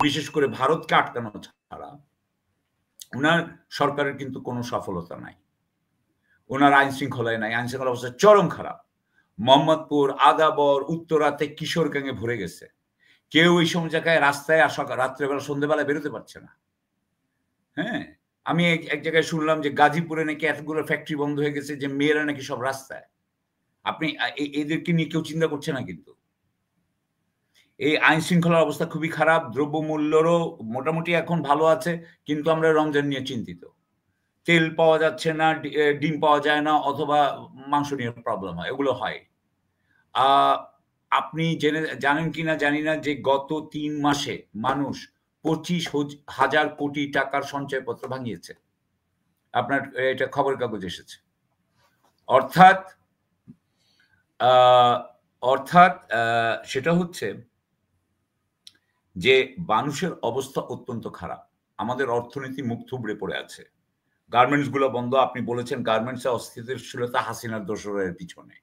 বিশেষ করে ভারতকে আটকানো ছাড়া উনার সরকারের কিন্তু কোনো সফলতা নাই। ওনার আইন শৃঙ্খলায় নাই, আইন শৃঙ্খলা অবস্থা চরম খারাপ। মোহাম্মদপুর, আদাবর, উত্তরাতে কিশোর গ্যাংয়ে ভরে গেছে। কেউ ওই সময় জায়গায় রাস্তায় রাত্রেবেলা সন্ধ্যেবেলা বেরোতে পারছে না। হ্যাঁ? আমি এক জায়গায় শুনলাম যে গাজীপুরে নাকি এতগুলো ফ্যাক্টরি বন্ধ হয়ে গেছে যে মেয়েরা নাকি সব রাস্তায়। আপনি এদেরকে নিয়ে কেউ চিন্তা করছে না কিন্তু। এই আইন শৃঙ্খলার অবস্থা খুবই খারাপ। দ্রব্যমূল্যেরও মোটামুটি এখন ভালো আছে। কিন্তু আমরা রমজান নিয়ে চিন্তিত। তেল পাওয়া যাচ্ছে না, ডিম পাওয়া যায় না অথবা মাংস নিয়ে প্রবলেম হয়। এগুলো হয়। আ আপনি জানেন কিনা জানি না যে গত ৩ মাসে মানুষ ২৫,০০০ কোটি টাকার সঞ্চয়পত্র ভাঙিয়েছে। আপনার এটা খবরের কাগজে এসেছে। অর্থাৎ আ অর্থাৎ সেটা হচ্ছে যে মানুষের অবস্থা অত্যন্ত খারাপ। আমাদের অর্থনীতি মুখ থুবড়ে পড়ে আছে। গার্মেন্টস গুলো বন্ধ। আপনি বলেছেন গার্মেন্টস এর অস্থিতিশীলতা হাসিনার দোসরের পিছনে।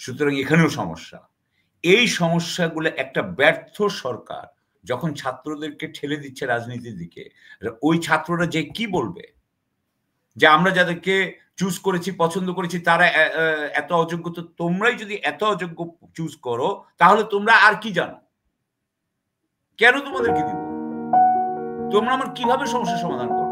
সুতরাং এখানেও সমস্যা। এই সমস্যাগুলো একটা ব্যর্থ সরকার যখন ছাত্রদেরকে ঠেলে দিচ্ছে রাজনীতির দিকে, ওই ছাত্ররা যে কি বলবে? যে আমরা যাদেরকে চুজ করেছি, পছন্দ করেছি তারা এত অযোগ্য, তো তোমরাই যদি এত অযোগ্য চুজ করো তাহলে তোমরা আর কি জানো? কেন তোমাদেরকে দিব? তোমরা আমার কিভাবে সমস্যার সমাধান করবে?